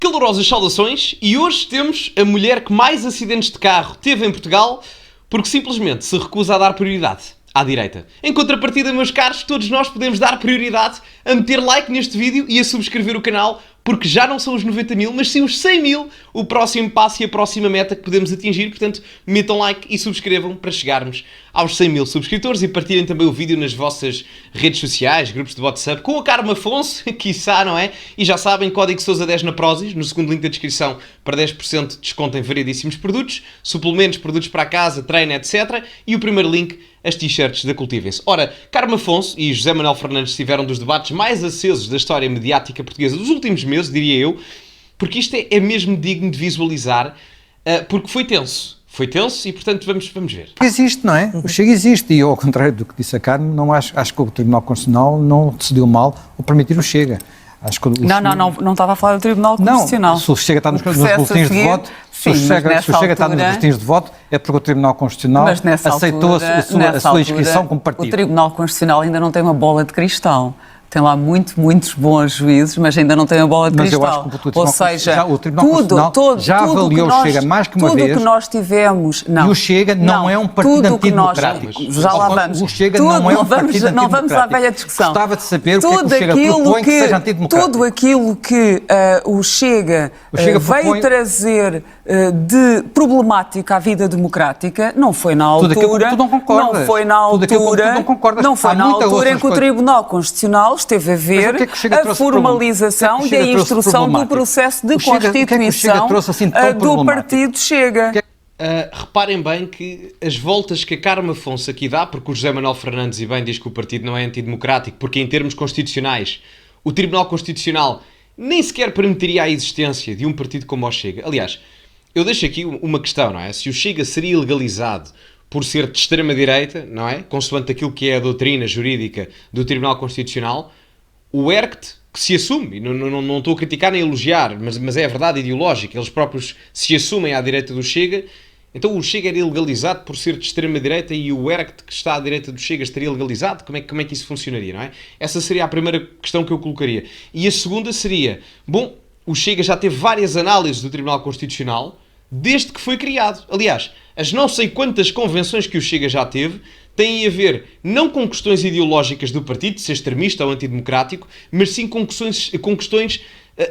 Calorosas saudações, e hoje temos a mulher que mais acidentes de carro teve em Portugal porque simplesmente se recusa a dar prioridade à direita. Em contrapartida, meus caros, todos nós podemos dar prioridade a meter like neste vídeo e a subscrever o canal, porque já não são os 90 mil, mas sim os 100 mil o próximo passo e a próxima meta que podemos atingir. Portanto, metam like e subscrevam para chegarmos aos 100 mil subscritores e partilhem também o vídeo nas vossas redes sociais, grupos de WhatsApp, com a Carmo Afonso, quiçá, não é? E já sabem, código Sousa 10 na Prozis, no segundo link da descrição, para 10% de desconto em variedíssimos produtos, suplementos, produtos para a casa, treino, etc. E o primeiro link, as t-shirts da Cultivem-se. Ora, Carmo Afonso e José Manuel Fernandes estiveram dos debates mais acesos da história mediática portuguesa dos últimos meses, diria eu, porque isto é mesmo digno de visualizar, porque foi tenso. Foi tenso e, portanto, vamos ver. Existe, não é? O Chega existe. E eu, ao contrário do que disse a Carmo, não acho que o Tribunal Constitucional não decidiu mal ao permitir o Chega. Acho que não estava a falar do Tribunal Constitucional. Não, se o Chega está nos boletins de voto, se o Chega está nos boletins de voto, é porque o Tribunal Constitucional aceitou a sua inscrição como partido. O Tribunal Constitucional ainda não tem uma bola de cristal. Tem lá muitos bons juízes, mas ainda não tem a bola de cristal. Mas eu acho que ou seja, o Tribunal Constitucional já avaliou o Chega mais que uma vez. Tudo que nós tivemos... Não, e o Chega não é um partido antidemocrático. Já lá vamos. O Chega não é um partido antidemocrático. Não vamos à velha discussão. Gostava de saber o que é que o Chega propõe que seja antidemocrático. Tudo aquilo que o Chega veio trazer de problemática à vida democrática não foi na altura... Tudo aquilo que tu não concordas. Não foi na altura em que o Tribunal Constitucional esteve a ver a formalização e a instrução do processo de constituição do Partido Chega. Reparem bem que as voltas que a Carmo Afonso aqui dá, porque o José Manuel Fernandes e bem diz que o partido não é antidemocrático, porque em termos constitucionais o Tribunal Constitucional nem sequer permitiria a existência de um partido como o Chega. Aliás, eu deixo aqui uma questão, não é? Se o Chega seria legalizado por ser de extrema-direita, não é? Consoante aquilo que é a doutrina jurídica do Tribunal Constitucional, o ERCT, que se assume, não estou a criticar nem a elogiar, mas é a verdade ideológica, eles próprios se assumem à direita do Chega, então o Chega era ilegalizado por ser de extrema-direita e o ERCT, que está à direita do Chega, estaria legalizado? Como é que isso funcionaria, não é? Essa seria a primeira questão que eu colocaria. E a segunda seria, bom, o Chega já teve várias análises do Tribunal Constitucional desde que foi criado. Aliás, as não sei quantas convenções que o Chega já teve têm a ver não com questões ideológicas do partido, de ser extremista ou antidemocrático, mas sim com questões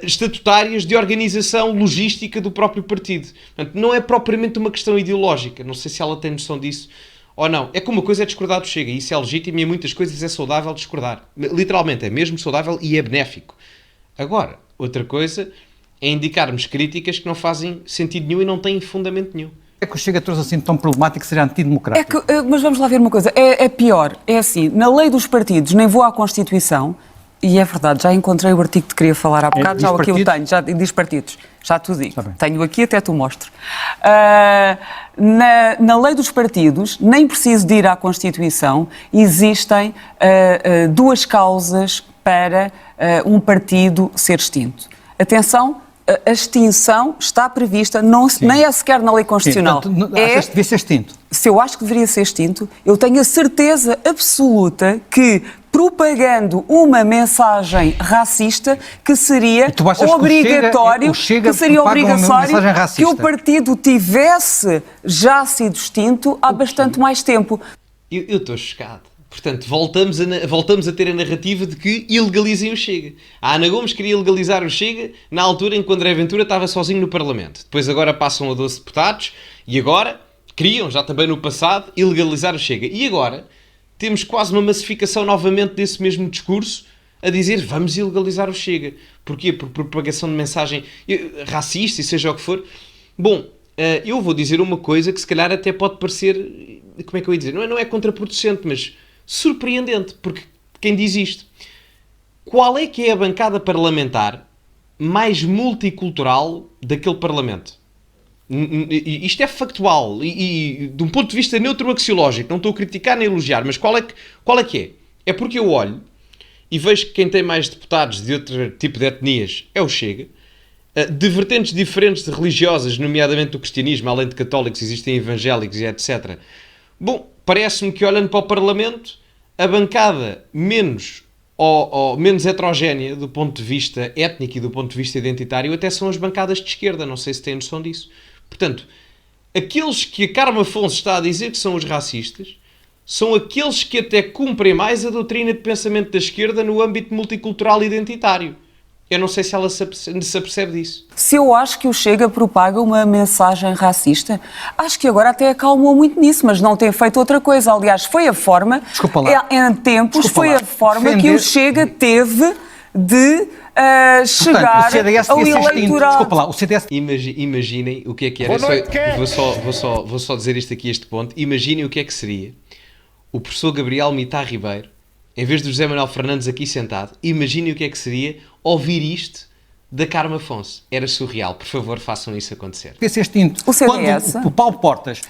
estatutárias de organização logística do próprio partido. Portanto, não é propriamente uma questão ideológica. Não sei se ela tem noção disso ou não. É que uma coisa é discordar do Chega, e isso é legítimo, e em muitas coisas é saudável discordar. Literalmente, é mesmo saudável e é benéfico. Agora, outra coisa é indicarmos críticas que não fazem sentido nenhum e não têm fundamento nenhum. É que o Chega trouxe assim tão problemático que seria antidemocrático. Mas vamos lá ver uma coisa, é pior, é assim, na lei dos partidos, nem vou à Constituição, e é verdade, já encontrei o artigo que queria falar há bocado, já aqui o tenho, já diz partidos, já te digo, tenho aqui, até te mostro. Na lei dos partidos, nem preciso de ir à Constituição, existem duas causas para um partido ser extinto. Atenção, a extinção está prevista, nem é sequer na lei constitucional. Sim, portanto, achas que devia ser extinto? Se eu acho que deveria ser extinto, eu tenho a certeza absoluta que, propagando uma mensagem racista, que seria obrigatório, que o partido tivesse já sido extinto há bastante mais tempo. Eu estou chocado. Portanto, voltamos a ter a narrativa de que ilegalizem o Chega. A Ana Gomes queria legalizar o Chega na altura em que o André Ventura estava sozinho no Parlamento. Depois agora passam a 12 deputados e agora queriam, já também no passado, ilegalizar o Chega. E agora temos quase uma massificação novamente desse mesmo discurso a dizer vamos ilegalizar o Chega. Porquê? Por propagação de mensagem racista e seja o que for. Bom, eu vou dizer uma coisa que se calhar até pode parecer, como é que eu ia dizer? Não é contraproducente, mas surpreendente, porque quem diz isto? Qual é que é a bancada parlamentar mais multicultural daquele Parlamento? Isto é factual e de um ponto de vista neutro-axiológico, não estou a criticar nem a elogiar, mas qual é que é? É porque eu olho e vejo que quem tem mais deputados de outro tipo de etnias é o Chega, de vertentes diferentes de religiosas, nomeadamente do cristianismo, além de católicos, existem evangélicos e etc. Bom, parece-me que olhando para o Parlamento, a bancada menos ou menos heterogénea do ponto de vista étnico e do ponto de vista identitário até são as bancadas de esquerda, não sei se têm noção disso. Portanto, aqueles que a Carme Afonso está a dizer que são os racistas são aqueles que até cumprem mais a doutrina de pensamento da esquerda no âmbito multicultural e identitário. Eu não sei se ela se apercebe disso. Se eu acho que o Chega propaga uma mensagem racista, acho que agora até acalmou muito nisso, mas não tem feito outra coisa. Aliás, foi a forma, em tempos, foi a forma que o Chega teve de chegar ao eleitoral. Desculpa lá, o CDS... Imaginem o que é que era. Vou só dizer isto aqui, este ponto. Imaginem o que é que seria o professor Gabriel Mitar Ribeiro, em vez de José Manuel Fernandes aqui sentado, imaginem o que é que seria ouvir isto da Carme Afonso. Era surreal. Por favor, façam isso acontecer. Esse instinto. O CDS? Quando o Paulo Portas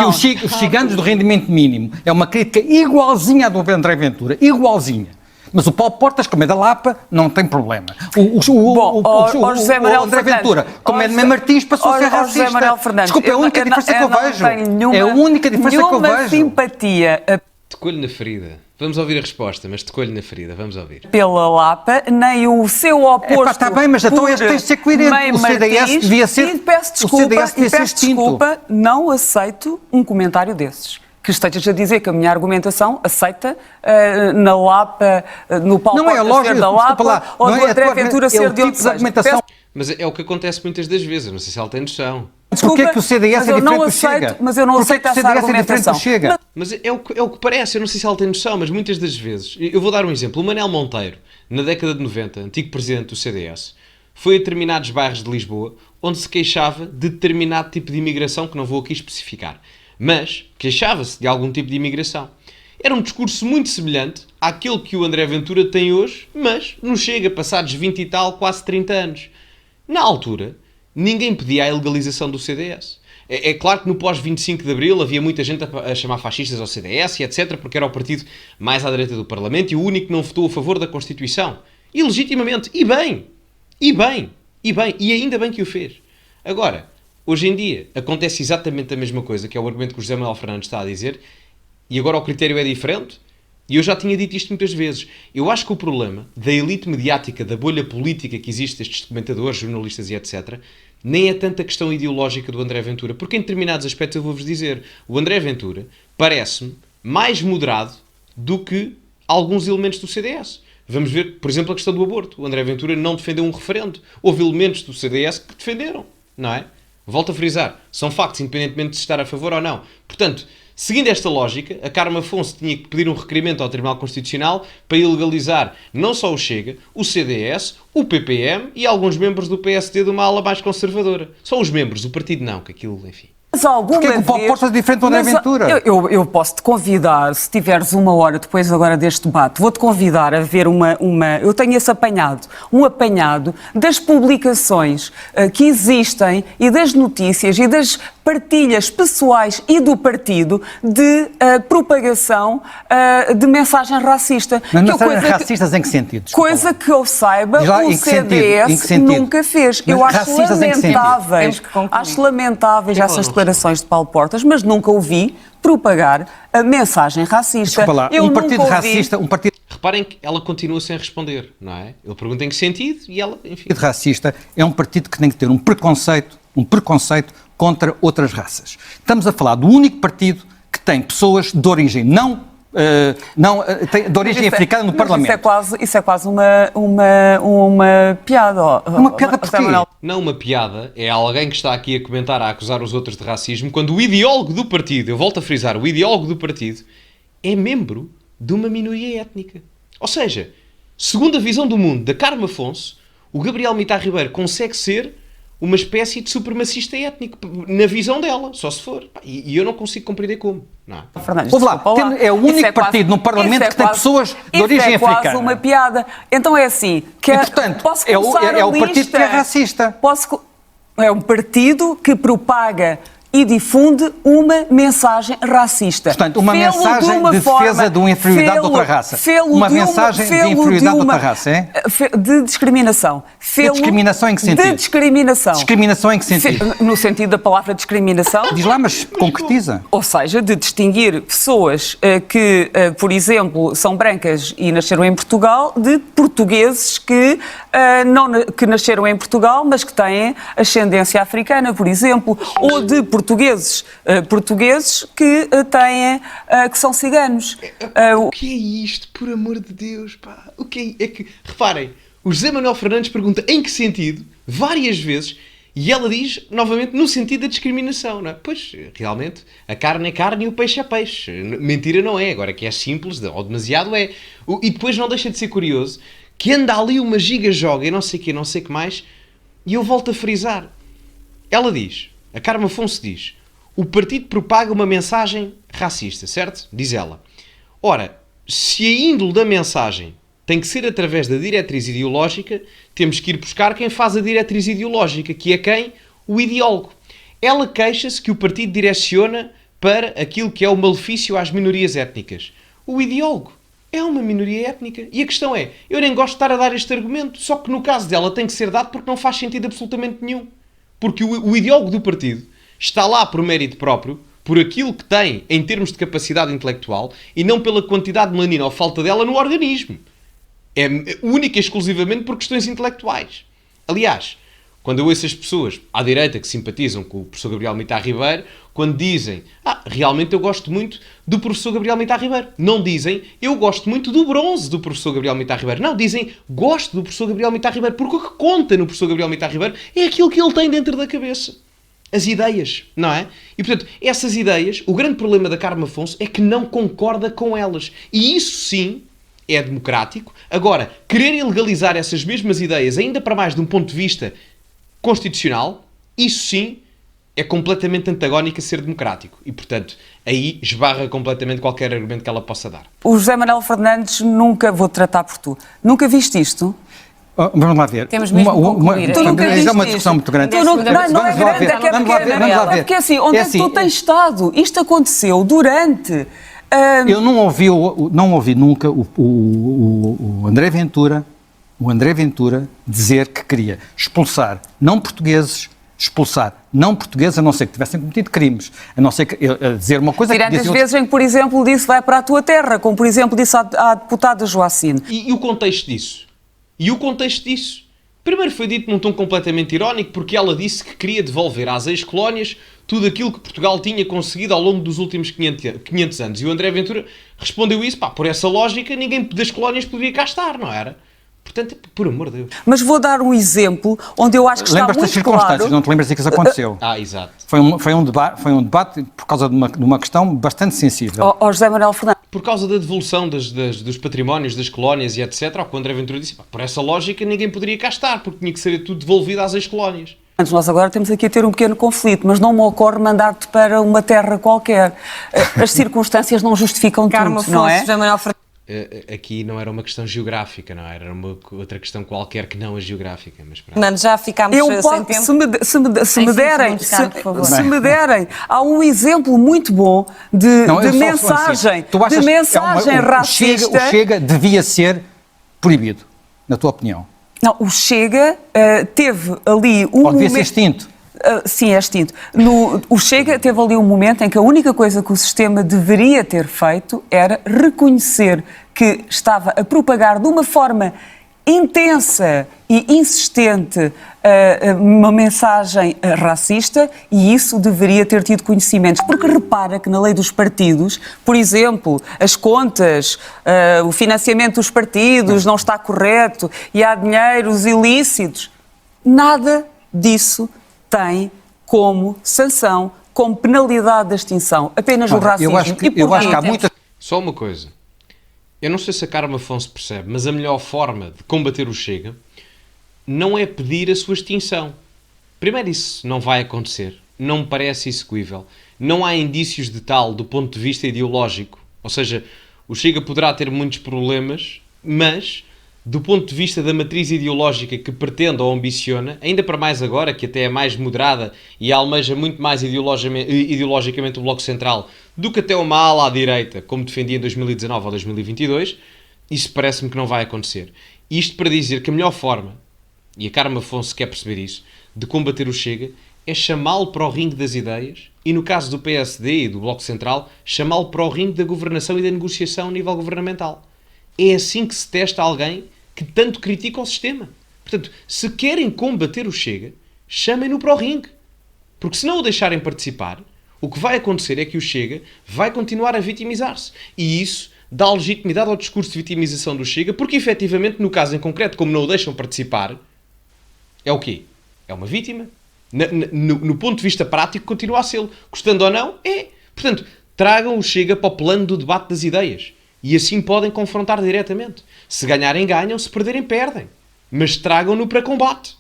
disse que os gigantes do rendimento mínimo é uma crítica igualzinha à do André Ventura, igualzinha. Mas o Paulo Portas, como é da Lapa, não tem problema. O André Ventura, como é de Mem Martins, passou a ser racista. José Manuel Fernandes, desculpa, é a única diferença que eu vejo. É a única diferença que eu vejo. Simpatia. Tocou-lhe na ferida. Vamos ouvir a resposta, mas tocou-lhe na ferida. Vamos ouvir. Pela Lapa, nem o seu oposto. Está bem, mas então este tem de ser coerente. O CDS devia ser. E peço desculpa, não aceito um comentário desses. Que estejas a dizer que a minha argumentação aceita na Lapa, no Paulo Portas ser da Lapa, ou do André Ventura ser de outro argumentação. Mas é o que acontece muitas das vezes, não sei se ela tem noção. Porquê é que o CDS é diferente do Chega? Mas eu não aceito essa argumentação. Mas é o que parece, eu não sei se ela tem noção, mas muitas das vezes, eu vou dar um exemplo, o Manel Monteiro, na década de 90, antigo presidente do CDS, foi a determinados bairros de Lisboa, onde se queixava de determinado tipo de imigração, que não vou aqui especificar. Mas queixava-se de algum tipo de imigração. Era um discurso muito semelhante àquele que o André Ventura tem hoje, mas não chega, passados 20 e tal, quase 30 anos. Na altura, ninguém pedia a ilegalização do CDS. É claro que no pós-25 de Abril havia muita gente a chamar fascistas ao CDS e etc, porque era o partido mais à direita do Parlamento e o único que não votou a favor da Constituição. E legitimamente. E ainda bem que o fez. Agora, hoje em dia, acontece exatamente a mesma coisa, que é o argumento que o José Manuel Fernandes está a dizer, e agora o critério é diferente, e eu já tinha dito isto muitas vezes. Eu acho que o problema da elite mediática, da bolha política que existe, estes comentadores, jornalistas e etc., nem é tanta questão ideológica do André Ventura, porque em determinados aspectos eu vou-vos dizer, o André Ventura parece-me mais moderado do que alguns elementos do CDS. Vamos ver, por exemplo, a questão do aborto. O André Ventura não defendeu um referendo. Houve elementos do CDS que defenderam, não é? Volto a frisar, são factos, independentemente de se estar a favor ou não. Portanto, seguindo esta lógica, a Carme Afonso tinha que pedir um requerimento ao Tribunal Constitucional para ilegalizar não só o Chega, o CDS, o PPM e alguns membros do PSD de uma ala mais conservadora. Só os membros, o partido não, que aquilo, enfim. Mas alguma vez... Porque o Paulo Portas é diferente do André Ventura. Eu posso-te convidar, se tiveres uma hora depois agora deste debate, vou-te convidar a ver eu tenho esse um apanhado das publicações que existem e das notícias e das partilhas pessoais e do partido de propagação de mensagem racista. Mas mensagens racistas em que sentido? Coisa que eu saiba, o CDS nunca fez. Eu acho lamentáveis essas declarações de Paulo Portas, mas nunca ouvi propagar a mensagem racista. Desculpa lá, um partido racista... Reparem que ela continua sem responder, não é? Ele pergunta em que sentido e ela, enfim... O partido racista é um partido que tem que ter um preconceito contra outras raças. Estamos a falar do único partido que tem pessoas de origem de origem africana no Parlamento. Isso é quase uma piada. Uma piada porquê? Não uma piada, é alguém que está aqui a comentar, a acusar os outros de racismo, quando o ideólogo do partido, eu volto a frisar, o ideólogo do partido é membro de uma minoria étnica. Ou seja, segundo a visão do mundo da Carme Afonso, o Gabriel Mitar Ribeiro consegue ser uma espécie de supremacista étnico, na visão dela, só se for. E eu não consigo compreender como. Não. Fernandes, é o único partido no Parlamento que tem pessoas de origem africana. É quase uma piada. Então é assim, portanto, é o partido que é racista. É um partido que propaga e difunde uma mensagem racista. Portanto, uma mensagem de defesa de uma inferioridade de outra raça. Uma mensagem de inferioridade de outra raça, é? De discriminação. De discriminação em que sentido? De discriminação. Discriminação em que sentido? No sentido da palavra discriminação. Diz lá, mas concretiza. Ou seja, de distinguir pessoas que, por exemplo, são brancas e nasceram em Portugal, de portugueses que nasceram em Portugal, mas que têm ascendência africana, por exemplo, ou de portugueses que que são ciganos. O que é isto, por amor de Deus, pá? O que é que... Reparem, o José Manuel Fernandes pergunta em que sentido, várias vezes, e ela diz, novamente, no sentido da discriminação, não é? Pois, realmente, a carne é carne e o peixe é peixe. Mentira não é, agora que é simples, ou demasiado é. E depois não deixa de ser curioso que anda ali uma giga-joga e não sei o que mais, e eu volto a frisar. Ela diz, a Carme Afonso diz, o partido propaga uma mensagem racista, certo? Diz ela. Ora, se a índole da mensagem tem que ser através da diretriz ideológica, temos que ir buscar quem faz a diretriz ideológica, que é quem? O ideólogo. Ela queixa-se que o partido direciona para aquilo que é o malefício às minorias étnicas. O ideólogo é uma minoria étnica. E a questão é, eu nem gosto de estar a dar este argumento, só que no caso dela tem que ser dado porque não faz sentido absolutamente nenhum. Porque o ideólogo do partido está lá por mérito próprio, por aquilo que tem em termos de capacidade intelectual e não pela quantidade de melanina ou falta dela no organismo. É única e exclusivamente por questões intelectuais. Aliás, quando eu ouço as pessoas à direita que simpatizam com o professor Gabriel Mitar Ribeiro, quando dizem, realmente eu gosto muito do professor Gabriel Mitar Ribeiro. Não dizem, eu gosto muito do bronze do professor Gabriel Mitar Ribeiro. Não, dizem, gosto do professor Gabriel Mitar Ribeiro, porque o que conta no professor Gabriel Mitar Ribeiro é aquilo que ele tem dentro da cabeça. As ideias, não é? E, portanto, essas ideias, o grande problema da Carme Afonso é que não concorda com elas. E isso, sim, é democrático. Agora, querer ilegalizar essas mesmas ideias, ainda para mais de um ponto de vista constitucional, isso, sim, é completamente antagónico a ser democrático. E, portanto, aí esbarra completamente qualquer argumento que ela possa dar. O José Manuel Fernandes, nunca vou tratar por tu. Nunca viste isto? Vamos lá ver. Temos mesmo que concluir. Tu nunca viste é uma discussão muito grande. Não é grande, é que é pequena. Porque assim, onde é que tu tens estado? Isto aconteceu durante... Eu não ouvi nunca o André Ventura dizer que queria expulsar não portugueses, a não ser que tivessem cometido crimes, a não ser que dizer uma coisa... Tirando as vezes em que, por exemplo, disse vai para a tua terra, como, por exemplo, disse à deputada Joacine. E o contexto disso? Primeiro foi dito num tom completamente irónico, porque ela disse que queria devolver às ex-colónias tudo aquilo que Portugal tinha conseguido ao longo dos últimos 500 anos. E o André Ventura respondeu isso, por essa lógica, ninguém das colónias poderia cá estar, não era? Portanto, por amor de Deus. Mas vou dar um exemplo onde eu acho que está muito claro... Lembras das circunstâncias, não te lembras de que isso aconteceu? Exato. Foi um debate por causa de uma questão bastante sensível. José Manuel Fernandes. Por causa da devolução dos patrimónios, das colónias e etc., ao que o André Ventura disse, por essa lógica ninguém poderia cá estar, porque tinha que ser tudo devolvido às ex-colónias. Nós agora temos aqui a ter um pequeno conflito, mas não me ocorre mandar-te para uma terra qualquer. As circunstâncias não justificam tudo, não é? Aqui não era uma questão geográfica, não era uma outra questão qualquer que não a geográfica. Mas Fernando, já ficámos sem tempo. Se me derem, há um exemplo muito bom de mensagem racista. O Chega devia ser proibido, na tua opinião? Não, o Chega teve ali um momento... devia ser extinto? Sim, é extinto. O Chega teve ali um momento em que a única coisa que o sistema deveria ter feito era reconhecer que estava a propagar de uma forma intensa e insistente uma mensagem racista, e isso deveria ter tido conhecimentos. Porque repara que na lei dos partidos, por exemplo, as contas, o financiamento dos partidos não está correto e há dinheiros ilícitos. Nada disso tem como sanção, como penalidade de extinção, apenas o racismo. Eu acho que há muita... Só uma coisa. Eu não sei se a Carme Afonso percebe, mas a melhor forma de combater o Chega não é pedir a sua extinção. Primeiro, isso não vai acontecer. Não me parece execuível. Não há indícios de tal do ponto de vista ideológico. Ou seja, o Chega poderá ter muitos problemas, mas do ponto de vista da matriz ideológica que pretende ou ambiciona, ainda para mais agora, que até é mais moderada e almeja muito mais ideologicamente o Bloco Central do que até uma ala à direita, como defendia em 2019 ou 2022, isso parece-me que não vai acontecer. Isto para dizer que a melhor forma, e a Carme Afonso quer perceber isso, de combater o Chega, é chamá-lo para o ringue das ideias e, no caso do PSD e do Bloco Central, chamá-lo para o ringue da governação e da negociação a nível governamental. É assim que se testa alguém que tanto critica o sistema. Portanto, se querem combater o Chega, chamem-no para o ringue. Porque se não o deixarem participar, o que vai acontecer é que o Chega vai continuar a vitimizar-se. E isso dá legitimidade ao discurso de vitimização do Chega, porque efetivamente, no caso em concreto, como não o deixam participar, é o quê? É uma vítima. No ponto de vista prático, continua a ser. Gostando ou não, é. Portanto, tragam o Chega para o plano do debate das ideias. E assim podem confrontar diretamente. Se ganharem, ganham. Se perderem, perdem. Mas tragam-no para combate.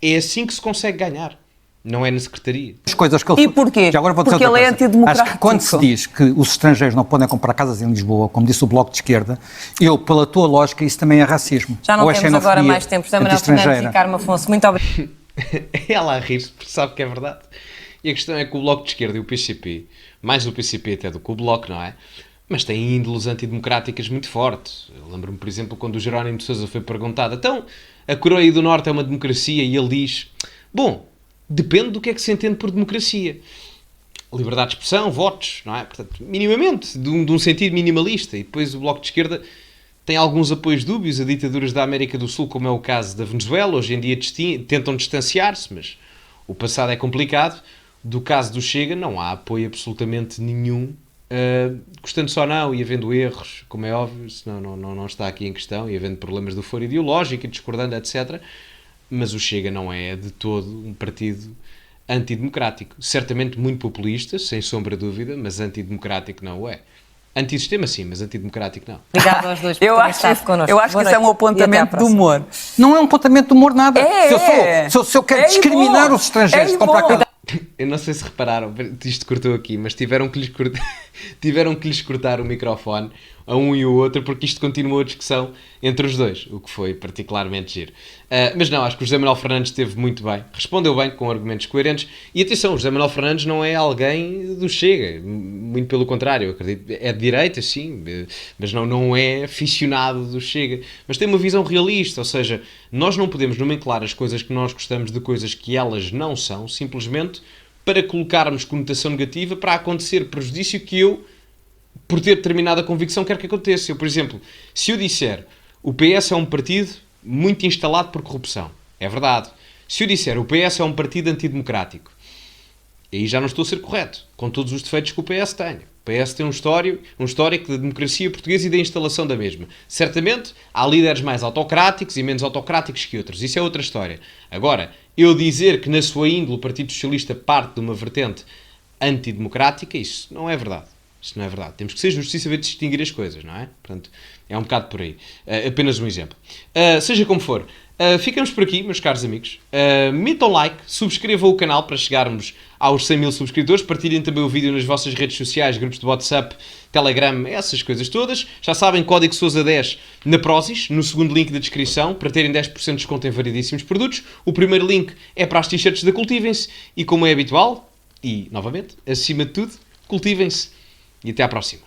É assim que se consegue ganhar. Não é na secretaria. As coisas que ele... E porquê? Já agora vou dizer porque ele é antidemocrático. Acho que quando se diz que os estrangeiros não podem comprar casas em Lisboa, como disse o Bloco de Esquerda, pela tua lógica, isso também é racismo. Já não ou temos agora mais tempo. José Manuel Fernandes e Carme Afonso, muito obrigado. Ela a rir-se, porque sabe que é verdade. E a questão é que o Bloco de Esquerda e o PCP, mais o PCP até do que o Bloco, não é? Mas têm índoles antidemocráticas muito fortes. Eu lembro-me, por exemplo, quando o Jerónimo de Sousa foi perguntado: então, a Coreia do Norte é uma democracia? E ele diz: bom, depende do que é que se entende por democracia. Liberdade de expressão, votos, não é? Portanto, minimamente, de um sentido minimalista. E depois o Bloco de Esquerda tem alguns apoios dúbios a ditaduras da América do Sul, como é o caso da Venezuela. Hoje em dia tentam distanciar-se, mas o passado é complicado. Do caso do Chega, não há apoio absolutamente nenhum. Gostando só não e havendo erros, como é óbvio, senão não está aqui em questão, e havendo problemas do foro ideológico e discordando, etc. Mas o Chega não é de todo um partido antidemocrático. Certamente muito populista, sem sombra de dúvida, mas antidemocrático não o é. Antissistema sim, mas antidemocrático não. Obrigada aos dois por Eu acho que isso é um apontamento de humor. Não é um apontamento de humor nada. É. Se eu quero discriminar os estrangeiros de comprar casas... Eu não sei se repararam, isto cortou aqui, mas tiveram que lhes cortar o microfone a um e o outro, porque isto continuou a discussão entre os dois, o que foi particularmente giro. Mas não, acho que o José Manuel Fernandes esteve muito bem, respondeu bem, com argumentos coerentes, e atenção, o José Manuel Fernandes não é alguém do Chega, muito pelo contrário, eu acredito, é de direita, sim, mas não é aficionado do Chega, mas tem uma visão realista, ou seja, nós não podemos nomenclar as coisas que nós gostamos de coisas que elas não são, simplesmente para colocarmos conotação negativa para acontecer prejudício que eu, por ter determinada convicção, quero que aconteça. Eu, por exemplo, se eu disser o PS é um partido muito instalado por corrupção, é verdade. Se eu disser o PS é um partido antidemocrático, aí já não estou a ser correto, com todos os defeitos que o PS tem. O PS tem um histórico da democracia portuguesa e da instalação da mesma. Certamente, há líderes mais autocráticos e menos autocráticos que outros. Isso é outra história. Agora, eu dizer que na sua índole o Partido Socialista parte de uma vertente antidemocrática, isso não é verdade. Isto não é verdade. Temos que ser justos e saber distinguir as coisas, não é? Portanto, é um bocado por aí. Apenas um exemplo. Seja como for, ficamos por aqui, meus caros amigos. Metam like, subscrevam o canal para chegarmos aos 100 mil subscritores. Partilhem também o vídeo nas vossas redes sociais, grupos de WhatsApp, Telegram, essas coisas todas. Já sabem, código SOUSA10 na Prozis, no segundo link da descrição, para terem 10% de desconto em variedíssimos produtos. O primeiro link é para as t-shirts da Cultivem-se. E como é habitual, e novamente, acima de tudo, cultivem-se. E até à próxima.